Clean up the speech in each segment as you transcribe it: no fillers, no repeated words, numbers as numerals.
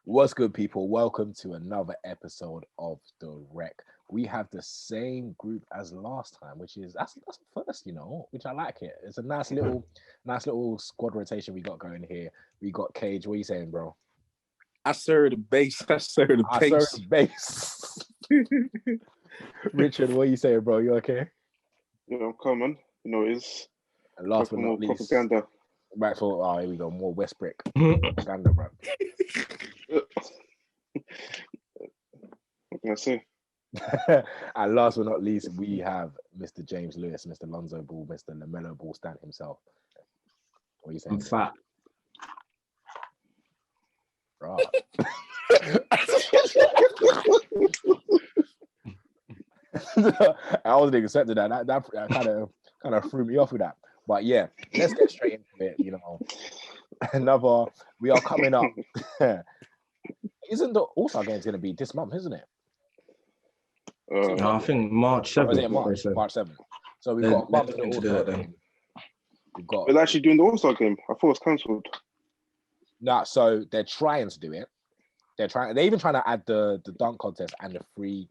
What's good, people? Welcome to another episode of The Rec. We have the same group as last time, which is that's first, which I like it. It's a nice little squad rotation we got going here. We got Cage. What are you saying, bro? I serve the base. I serve the base. Richard, what are you saying, bro? You okay? Yeah, I'm coming. It's And last but not least, propaganda. Right for here we go, more Westbrick propaganda, bro. What can I say? And last but not least, we have Mr. James Lewis, Mr. Lonzo Ball, Mr. LaMelo Ball Stan himself. What are you saying? I'm fat. Right. I wasn't accepting that. That kind of threw me off with that. But yeah, let's get straight into it. We are coming up. Isn't the All-Star Games going to be this month, isn't it? I think March 7th. Is it March 7th? So we've got a month to the All-Star Game. They're actually doing the All-Star Game. I thought it was cancelled. Nah, so they're trying to do it. They're even trying to add the dunk contest and the free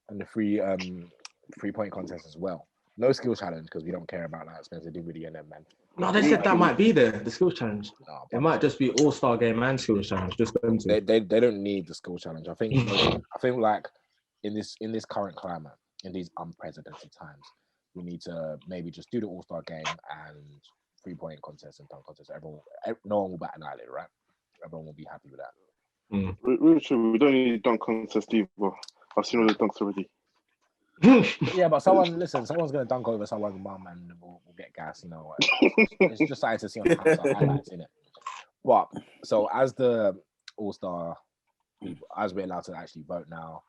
3-point contest as well. No skill challenge because we don't care about that Spencer Dinwiddie and them, man. No, they said that might be there, the skills challenge. No, it might just be All-Star Game and skills challenge. Just them two. They don't need the skills challenge. I think like in this current climate, in these unprecedented times, we need to maybe just do the All-Star Game and 3-point contest and dunk contest. No one will bat an eyelid, right? Everyone will be happy with that. Really true. We don't need dunk contest either. I've seen all the dunks already. Yeah, but someone's gonna dunk over someone's mum and we'll get gas, It's just something to see on the outside highlights, innit? But so as the All-Star people, as we're allowed to actually vote now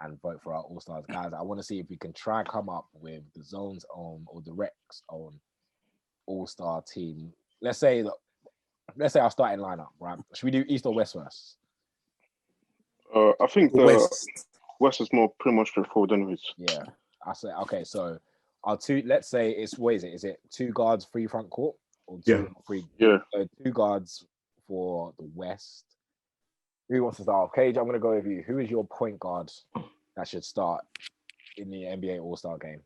and vote for our All-Stars, guys, I want to see if we can try and come up with the Zone's own or the Rec's own All-Star team. Let's say our starting lineup, right? Should we do East or West first? I think the West is pretty much straightforward anyways. Yeah. I say okay, so our two, let's say it's is it 2 guards, 3 front court? Or 3? Yeah. So 2 guards for the West. Who wants to start off? Cage, I'm gonna go with you. Who is your point guard that should start in the NBA All-Star game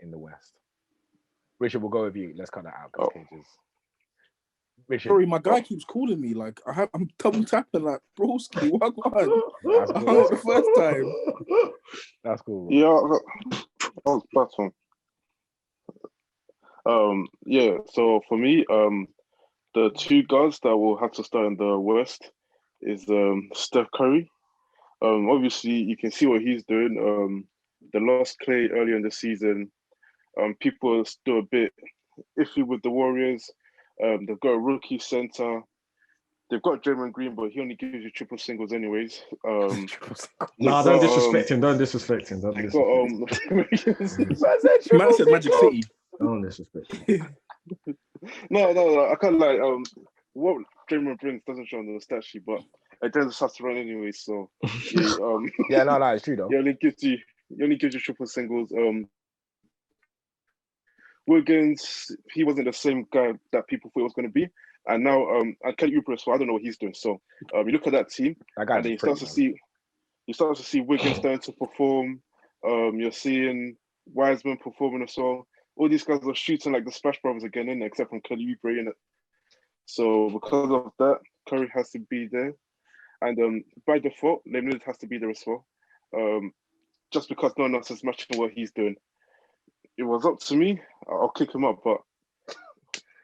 in the West? Richard, we'll go with you. Let's cut that out because Cage is Richard. Sorry, my guy keeps calling me. Like I'm double tapping like broski. What I hung up the first time. That's cool. Bro. Yeah, that was bad one. Yeah. So for me, the 2 guards that will have to start in the West is Steph Curry. Obviously you can see what he's doing. They lost Clay earlier in the season. People are still a bit iffy with the Warriors. They've got a rookie center. They've got Draymond Green, but he only gives you triple singles anyways. Nah, don't disrespect him. Don't disrespect him. Man said Magic City. Don't disrespect him. No. I can't like what Draymond brings doesn't show on the stat sheet, but it doesn't have to run anyway. So yeah, no, it's true though. He only gives you triple singles. Wiggins, he wasn't the same guy that people thought he was going to be, and now I Kelly Oubre, so I don't know what he's doing. So you look at that team, and then you start to see Wiggins starting to perform. You're seeing Wiseman performing as well. All these guys are shooting like the Splash Brothers again, in except from Kelly Oubre in it. So because of that, Curry has to be there, and by default, Lillard has to be there as well. Just because no one else is matching what he's doing. It was up to me, I'll kick him up, but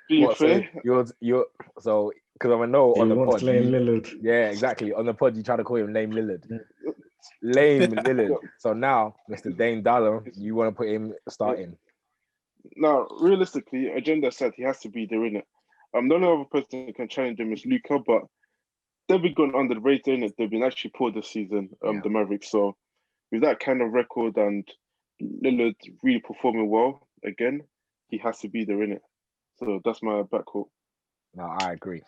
being fair... So because I know on the pod... Lillard. Yeah, exactly. On the pod, you try to call him Lame Lillard. Lame Lillard. So now, Mr. Dane Dollar, you want to put him starting? Now, realistically, agenda said he has to be there, innit? The only other person that can challenge him is Luka, but they've been going under the radar, innit? They've been actually poor this season, the Mavericks. So with that kind of record and Lillard really performing well again, he has to be there, innit? So that's my backcourt. No, I agree.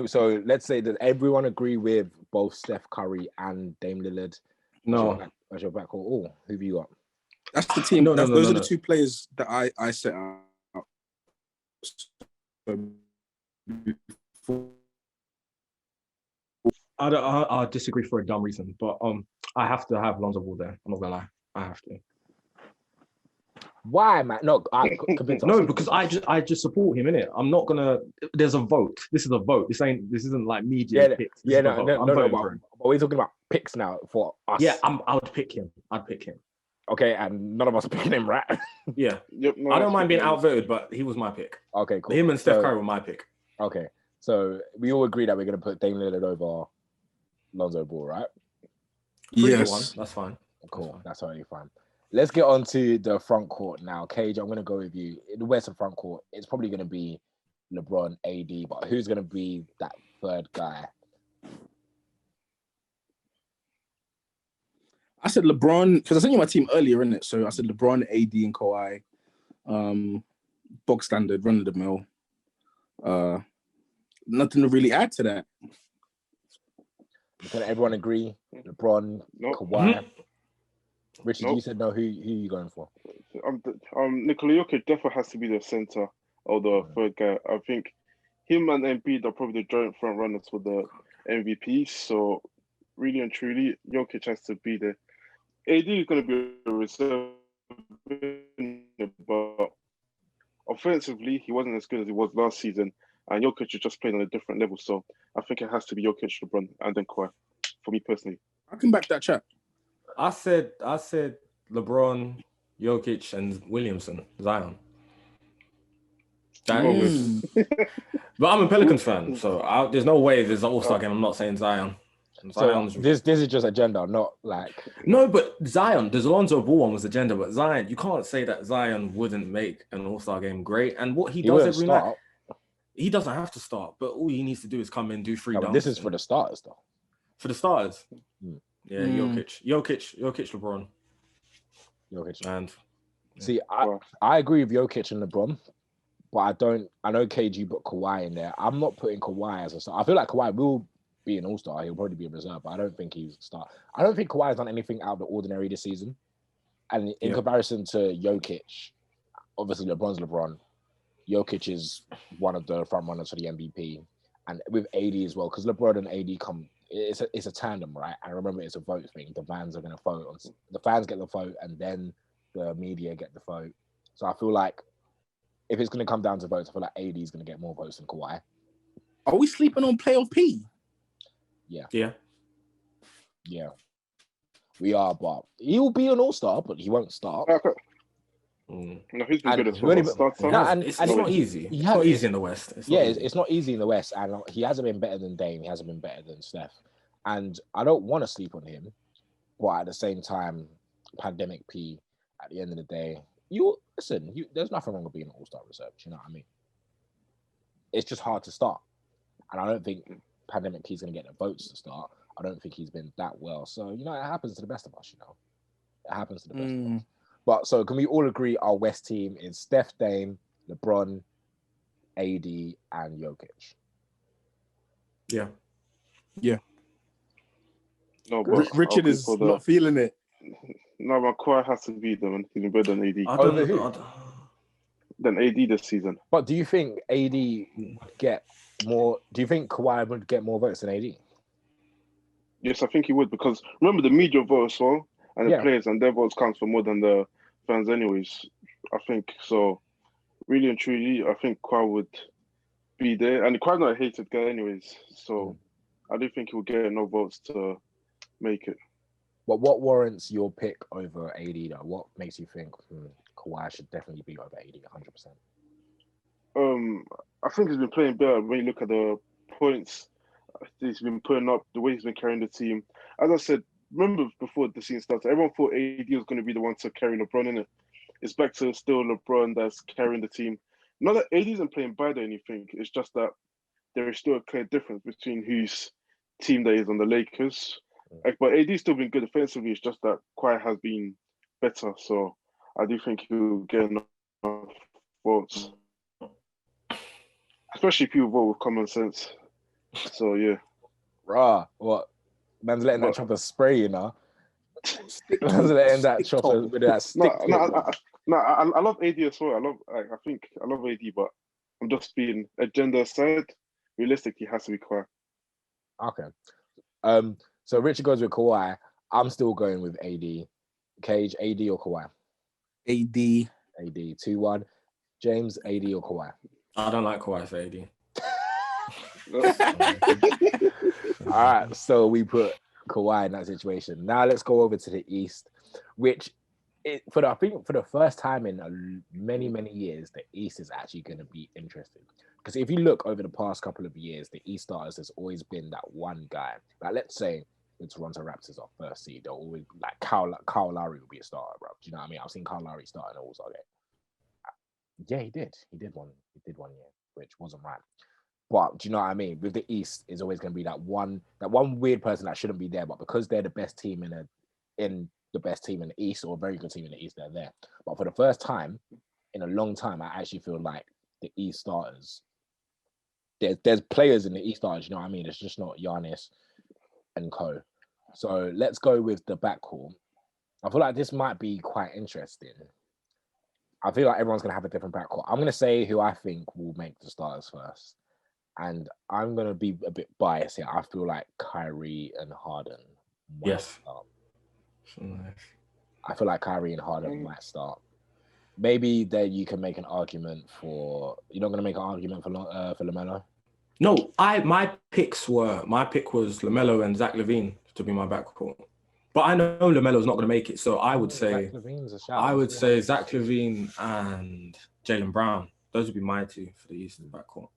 So let's say that everyone agree with both Steph Curry and Dame Lillard. No. As your backcourt. Oh, who have you got? That's the team. Those are the 2 players that I set out. I disagree for a dumb reason, but I have to have Lonzo Ball there. I'm not gonna lie, I have to. Why, man? No, no, because I just support him in it. I'm not gonna. There's a vote. This is a vote. This isn't like media picks. No. But we're talking about picks now for us. Yeah, I would pick him. I'd pick him. Okay, and none of us are picking him, right? Yeah. Yep, no, I don't mind being outvoted, but he was my pick. Okay, cool. Him and Steph Curry were my pick. Okay, so we all agree that we're gonna put Dame Lillard over Lonzo Ball, right? Yes, that's fine. Cool, that's totally fine. Let's get on to the front court now. Cage, I'm gonna go with you. In the Western front court, it's probably gonna be LeBron, AD, but who's gonna be that third guy? I said LeBron because I sent you my team earlier, innit? So I said LeBron, AD, and Kawhi. Bog standard, run of the mill. Nothing to really add to that. Can everyone agree? LeBron, Kawhi. Richard, you said no. Who are you going for? Nikola Jokic definitely has to be the center or the third guy. I think him and Embiid are probably the joint front runners for the MVP. So really and truly, Jokic has to be there. AD is going to be a reserve, but offensively, he wasn't as good as he was last season, and Jokic is just playing on a different level. So I think it has to be Jokic, LeBron, and then Kawhi. For me personally, I can back that chat. I said LeBron, Jokic, and Williamson, Zion. But I'm a Pelicans fan, so there's no way there's an All-Star game. I'm not saying Zion. So this is just agenda, not like no. But Zion, the Lonzo Ball one was agenda, but Zion, you can't say that Zion wouldn't make an All-Star game great. And what he does every night, he doesn't have to start, but all he needs to do is come in, do 3 dunks. This is for the starters, though. For the starters, yeah, Jokic, LeBron, Jokic, and see, I agree with Jokic and LeBron, but I know KG put Kawhi in there. I'm not putting Kawhi as a star. I feel like Kawhi will be an all-star. He'll probably be a reserve, but I don't think he's a star. I don't think Kawhi has done anything out of the ordinary this season. And in comparison to Jokic, obviously LeBron's LeBron. Jokic is one of the front runners for the MVP. And with AD as well, because LeBron and AD it's a tandem, right? And remember, it's a vote thing. The fans are going to vote. The fans get the vote, and then the media get the vote. So I feel like if it's going to come down to votes, I feel like AD is going to get more votes than Kawhi. Are we sleeping on playoff P? Yeah. We are, but he will be an all-star, but he won't start. No, he's been good as well. It's not easy. It's not easy in the West. It's not easy in the West, and he hasn't been better than Dame. He hasn't been better than Steph, and I don't want to sleep on him. But at the same time, pandemic P. At the end of the day, there's nothing wrong with being an all-star reserve. You know what I mean? It's just hard to start, and I don't think pandemic P is going to get the votes to start. I don't think he's been that well. So it happens to the best of us. It happens to the best of us. But so can we all agree our West team is Steph, Dame, LeBron, AD, and Jokic? Yeah. No, but Richard is not feeling it. No, but Kawhi has to be them, and he's been better than AD. Over who? Than AD this season. But do you think AD would get more? Do you think Kawhi would get more votes than AD? Yes, I think he would, because remember the media vote as well, and the players and their votes counts for more than the fans anyways. I think so. Really and truly, I think Kawhi would be there, and Kawhi's not a hated guy anyways. So I do think he will get enough votes to make it. But what warrants your pick over AD though? What makes you think Kawhi should definitely be over AD 100%? I think he's been playing better when you look at the points he's been putting up, the way he's been carrying the team. As I said, remember before the season started, everyone thought AD was going to be the one to carry LeBron in it. It's back to still LeBron that's carrying the team. Not that AD isn't playing bad or anything. It's just that there is still a clear difference between whose team that is on the Lakers. But AD's still been good defensively. It's just that Kawhi has been better. So I do think he'll get enough votes. Especially if you vote with common sense. So yeah. What? Man's letting that chopper spray, you know. Man's letting that chopper with that stick. I love AD as well. I love AD, but I'm just being agenda aside. Realistically, it has to be Kawhi. Okay. So Richard goes with Kawhi. I'm still going with AD. Cage, AD or Kawhi? AD. AD. 2-1. James, AD or Kawhi? I don't like Kawhi for AD. All right, so we put Kawhi in that situation. Now let's go over to the East, which I think for the first time in many years, the East is actually going to be interesting. Because if you look over the past couple of years, the East starters has always been that one guy. Like, let's say the Toronto Raptors are first seed, they'll always like Kyle Lowry will be a starter, bro. Do you know what I mean? I've seen Kyle Lowry start in an All-Star game. Yeah, he did. He did one year, which wasn't right. But do you know what I mean? With the East, is always going to be that one weird person that shouldn't be there, but because they're the best team in the best team in the East, or a very good team in the East, they're there. But for the first time in a long time, I actually feel like the East starters, there's players in the East starters, you know what I mean? It's just not Giannis and co. So let's go with the backcourt. I feel like this might be quite interesting. I feel like everyone's going to have a different backcourt. I'm going to say who I think will make the starters first. And I'm going to be a bit biased here. I feel like Kyrie and Harden might start. Nice. I feel like Kyrie and Harden might start. Maybe then you can make an argument for... You're not going to make an argument for LaMelo? No, my pick was LaMelo and Zach LaVine to be my backcourt. But I know LaMelo's not going to make it, so I would say Zach LaVine and Jaylen Brown. Those would be my two for the Eastern backcourt.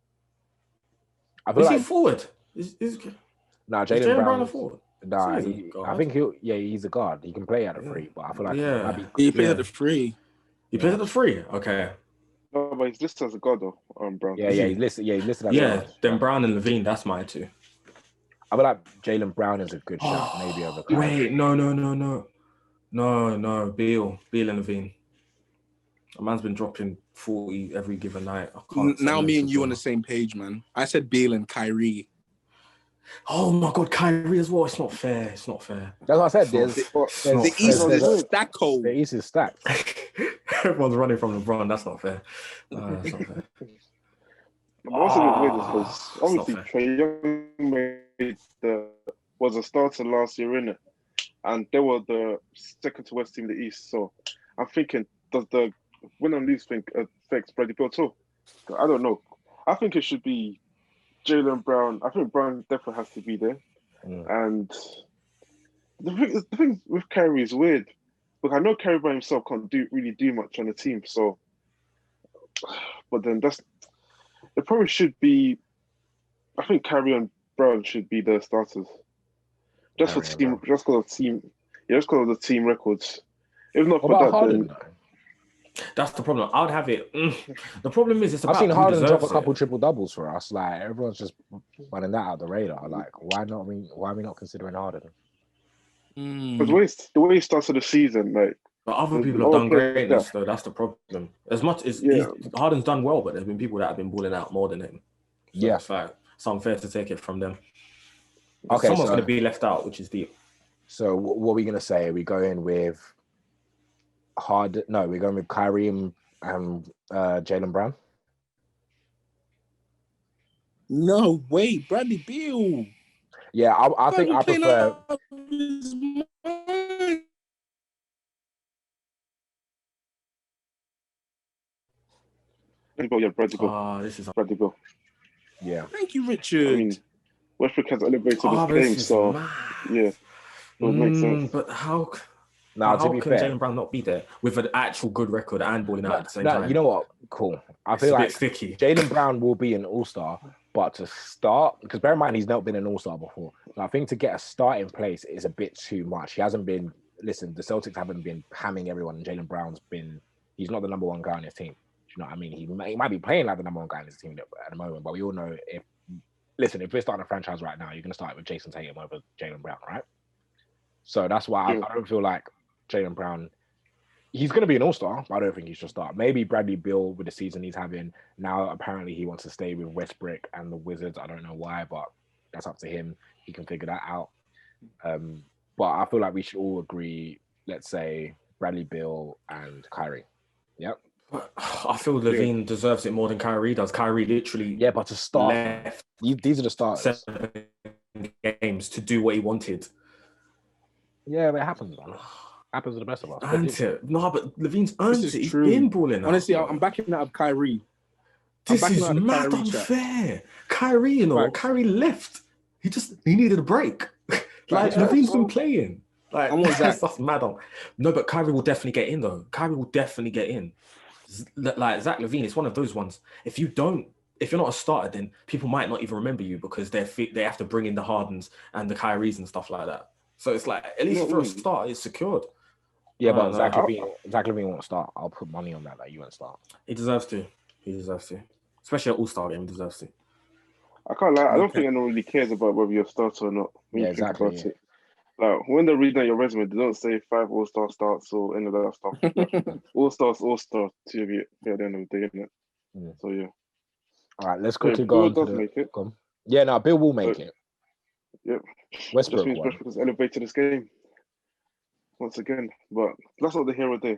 Is he forward? Jaylen Brown a forward? I think he's a guard. He can play at the free, but I feel like he plays at the free. He plays at the free. Okay. No, but he's listed as a guard though. Brown. He's listed as a guard. Then Brown and LaVine, that's my two. I feel like Jaylen Brown is a good shot, maybe over Kyrie. Wait, no. Beal and LaVine. A man's been dropping 40 every given night. Now me and you on the same page, man. I said Beal and Kyrie. Oh my God, Kyrie as well. It's not fair. That's what I said. The East is stacked cold. The East is stacked. Everyone's running from LeBron. That's not fair. That's not fair. What's a bit weird is because obviously Trae Young was a starter last year, innit? And they were the second to worst team in the East. So I'm thinking, does the win and lose thing affect Bradley Beal too? I don't know. I think it should be Jaylen Brown. I think Brown definitely has to be there. And the thing with Kyrie is weird. Look, I know Kyrie by himself can't really do much on the team. So, but then it probably should be. I think Kyrie and Brown should be the starters. Just because of the team records. If not for that, Harden, then. That's the problem. I'd have it. The problem is, it's about. I've seen Harden drop a couple triple doubles for us. Like, everyone's just running that out the radar. Like, why are we not considering Harden? Because the way he started the season, like. But other people have done great, though. That's the problem. As much as Harden's done well, but there's been people that have been balling out more than him. So it's like, it's unfair to take it from them. Okay, someone's going to be left out, which is deep. So what are we going to say? Are we going with Harden? No, we're going with Kyrie and Jaylen Brown. No, wait, Bradley Beal. Yeah, I think I prefer. Bradley Beal. This is Bradley Beal. Yeah. Thank you, Richard. I mean, Westbrook has elevated his game, so yeah, it would make sense. But how can Jaylen Brown not be there with an actual good record and balling out at the same time? You know what? Cool. I feel like Jaylen Brown will be an all-star, but to start, because bear in mind he's not been an all-star before. So I think to get a start in place is a bit too much. He hasn't been. Listen, the Celtics haven't been hamming everyone, and Jaylen Brown's been. He's not the number one guy on his team. Do you know what I mean? He might be playing like the number one guy on his team at the moment, but we all know if we're starting a franchise right now, you're going to start with Jason Tatum over Jaylen Brown, right? So that's why I don't feel like Jaylen Brown, he's going to be an all-star, but I don't think he should start. Maybe Bradley Beal with the season he's having. Now, apparently, he wants to stay with Westbrook and the Wizards. I don't know why, but that's up to him. He can figure that out. But I feel like we should all agree, let's say, Bradley Beal and Kyrie. Yep. I feel LaVine deserves it more than Kyrie does. Kyrie literally but to start, these are the starters. 7 games to do what he wanted. Yeah, but it happens, man. Happens to the best of us. No, but Levine's earned it. He's true. been balling out. Honestly, I'm backing that of Kyrie. This is mad unfair. Kyrie, you know, Kyrie left. He needed a break. Like, Levine's been playing. Like, that's mad on. No, but Kyrie will definitely get in, though. Kyrie will definitely get in. Like, Zach LaVine, it's one of those ones. If you're not a starter, then people might not even remember you because they have to bring in the Hardens and the Kyries and stuff like that. So it's like, at least for a start, it's secured. Yeah, but Zach LaVine won't start. I'll put money on that you won't start. He deserves to. Especially at All-Star game, he deserves to. I can't lie. I don't think anyone really cares about whether you're a starter or not. Yeah, exactly. It. Like, when they're reading out your resume, they don't say 5 All-Star starts or any of that stuff. All-Stars, All-Star to at the end of the day, isn't it? Yeah. So, yeah. All right, let's quickly go on to make it. Yeah, no, Bill will make it. Yep. Westbrook has elevated this game once again. But that's not the hero day.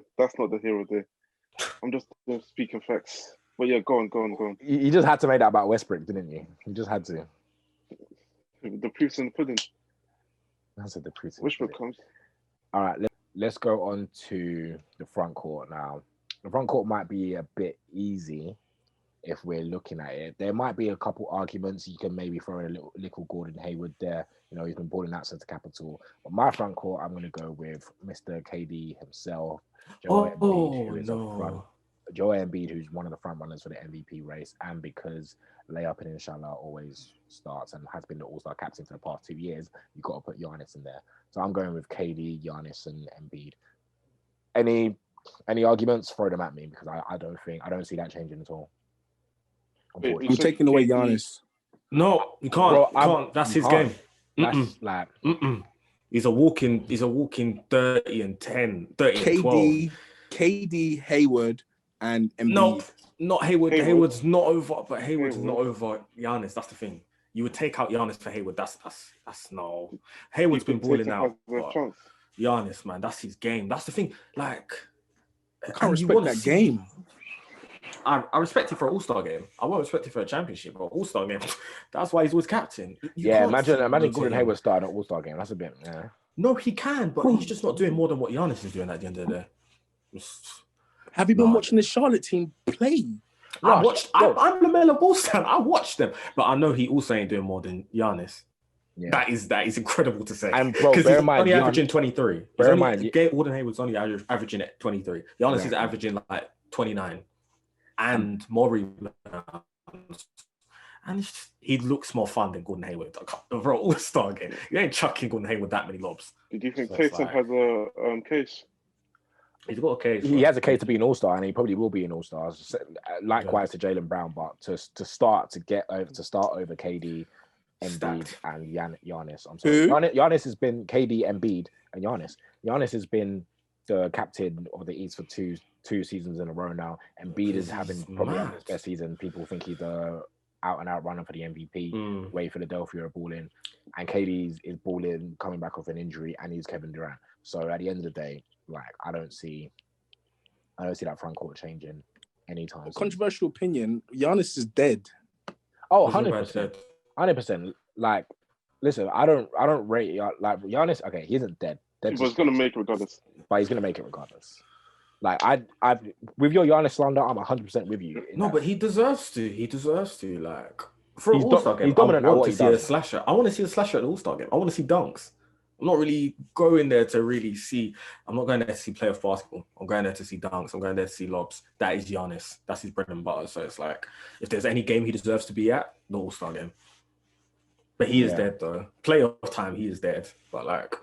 I'm just speaking facts. But yeah, go on. You just had to make that about Westbrook, didn't you? You just had to. The proof's in the pudding. That's the proof's in Westbrook comes. All right, let's go on to the front court now. The front court might be a bit easy if we're looking at it. There might be a couple arguments. You can maybe throw in a little Gordon Hayward there. You know, he's been balling out since the Capitol. But my front court, I'm going to go with Mr. KD himself. Joel Embiid, who's one of the front runners for the MVP race, and because layup and inshallah always starts and has been the All-Star captain for the past 2 years, you've got to put Giannis in there. So I'm going with KD, Giannis, and Embiid. Any arguments? Throw them at me because I don't see that changing at all. I'm taking away Giannis. No, you can't. Bro, that's his game. That's like he's a walking 30 and 10, 30 and 12. KD, Hayward, and Embiid. No, not Hayward. Hayward's not over, but Hayward's not over Giannis. That's the thing. You would take out Giannis for Hayward. That's no. Hayward's been balling out. Giannis, man, that's his game. That's the thing. Like, I can't respect that game. I respect it for an All-Star game. I won't respect it for a championship or All-Star game. That's why he's always captain. Imagine Gordon Hayward started an All-Star game. That's a bit. Yeah. No, he can, but he's just not doing more than what Giannis is doing at the end of the day. Have you been watching the Charlotte team play? I'm LaMelo Ball fan. I watched them, but I know he also ain't doing more than Giannis. Yeah. That is incredible to say. And bro, bear in mind, only averaging 23. Bear in mind, Gordon Hayward's only averaging at 23. Giannis is averaging like 29, and more rebounds. And he looks more fun than Gordon Hayward. For an All-Star game, you ain't chucking Gordon Hayward that many lobs. Do you think Tatum has a case? He's got a case. He has a case to be an All-Star, and he probably will be an All-Star. Likewise to Jaylen Brown, but to start over KD, Embiid, and Giannis. I'm sorry, Giannis has been KD, Embiid, and Giannis. Giannis has been the captain of the East for two seasons in a row now. Embiid is having probably his best season. People think he's the out-and-out runner for the MVP. Way Philadelphia are balling, and KD is balling, coming back off an injury, and he's Kevin Durant. So at the end of the day, like I don't see that front court changing anytime soon. Controversial opinion: Giannis is dead. Oh, 100%. 100%. Like, listen, I don't rate like Giannis. Okay, he isn't dead. He was gonna make it regardless. But he's gonna make it regardless. Like I with your Giannis slander, I'm 100% with you. No, but he deserves to. He deserves to. Like for an All-Star game, he's dominant. I want to see a slasher. I want to see a slasher at the All-Star game. I want to see dunks. I'm not really going there to really see. I'm not going there to see playoff basketball. I'm going there to see dunks. I'm going there to see lobs. That is Giannis. That's his bread and butter. So it's like, if there's any game he deserves to be at, the All-Star game. But he is dead though. Playoff time, he is dead. But like,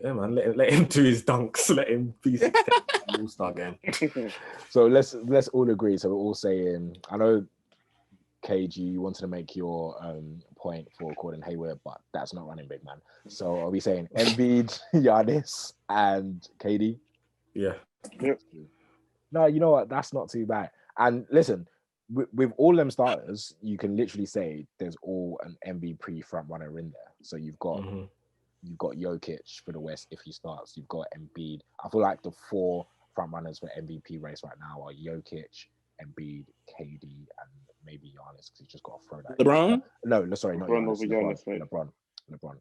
yeah, man, let him do his dunks. Let him be the All-Star game. So let's all agree. So we're all saying, I know KG, you wanted to make your point for Gordon Hayward, but that's not running big, man. So are we saying Embiid, Giannis, and KD? Yeah. No, you know what? That's not too bad. And listen, with all them starters, you can literally say there's all an MVP front runner in there. So you've got Jokic for the West if he starts. You've got Embiid. I feel like the 4 front runners for MVP race right now are Jokic, Embiid, KD, and maybe Giannis because he's just got to throw that. LeBron? No, sorry, not LeBron. Giannis. LeBron. LeBron.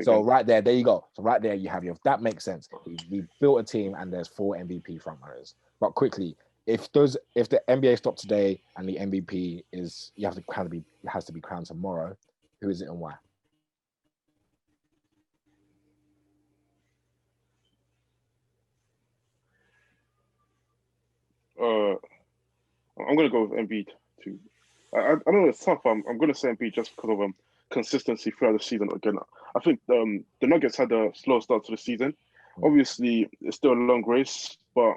So right there you go. So right there you have your. That makes sense. We built a team and there's 4 MVP frontrunners. But quickly, if the NBA stopped today and the MVP is it has to be crowned tomorrow, who is it and why? I'm gonna go with Embiid too. I don't know, it's tough. I'm gonna say Embiid just because of consistency throughout the season. Again, I think the Nuggets had a slow start to the season. Obviously, it's still a long race, but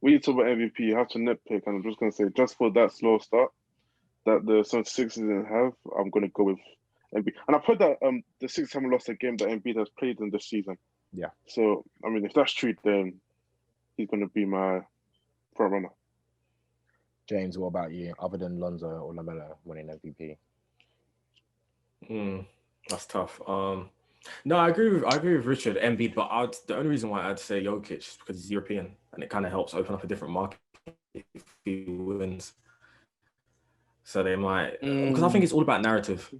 when you talk about MVP, you have to nitpick. And I'm just gonna say, just for that slow start that the 76ers didn't have, I'm gonna go with Embiid. And I've heard that the Sixers haven't lost a game that Embiid has played in this season. Yeah. So I mean, if that's true, then he's gonna be my front runner. James, what about you? Other than Lonzo or LaMelo winning MVP? That's tough. No, I agree with Richard, Embiid, but the only reason why I'd say Jokic is because he's European and it kind of helps open up a different market if he wins. So they might, because I think it's all about narrative.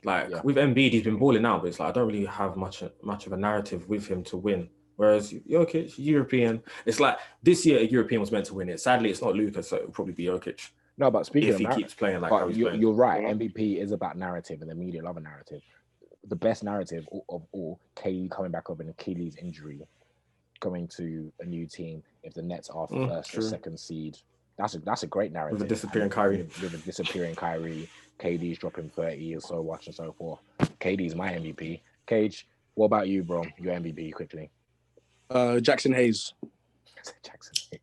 Like with Embiid, he's been balling out, but it's like I don't really have much of a narrative with him to win. Whereas Jokic, European, it's like this year a European was meant to win it. Sadly, it's not Luka, so it'll probably be Jokic. No, but speaking if of he keeps playing like how he's playing. You're right. MVP is about narrative, and the media love a narrative. The best narrative of all, KD coming back up in Achilles injury, going to a new team. If the Nets are first or second seed, that's a great narrative. With a disappearing Kyrie. With a disappearing Kyrie, KD's dropping 30 and so much and so forth. KD's my MVP. Cage, what about you, bro? Your MVP quickly. Jackson Hayes. Jackson Hayes.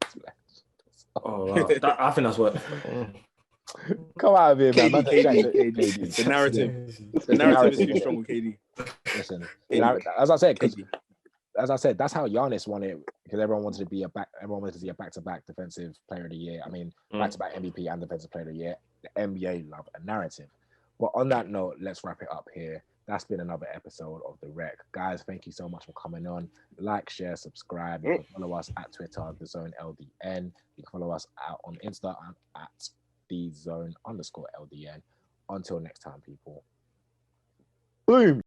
Oh, wow. I think that's what. Come out of here, man. KD. The narrative is too strong with KD. Listen, as I said, that's how Giannis won it, because everyone wanted to see a back-to-back defensive player of the year. I mean, back-to-back MVP and defensive player of the year. The NBA love a narrative. But on that note, let's wrap it up here. That's been another episode of The Rec. Guys, thank you so much for coming on. Like, share, subscribe. You can follow us at Twitter, the.zoneldn. You can follow us out on Insta at the.zone_ldn. Until next time, people. Boom!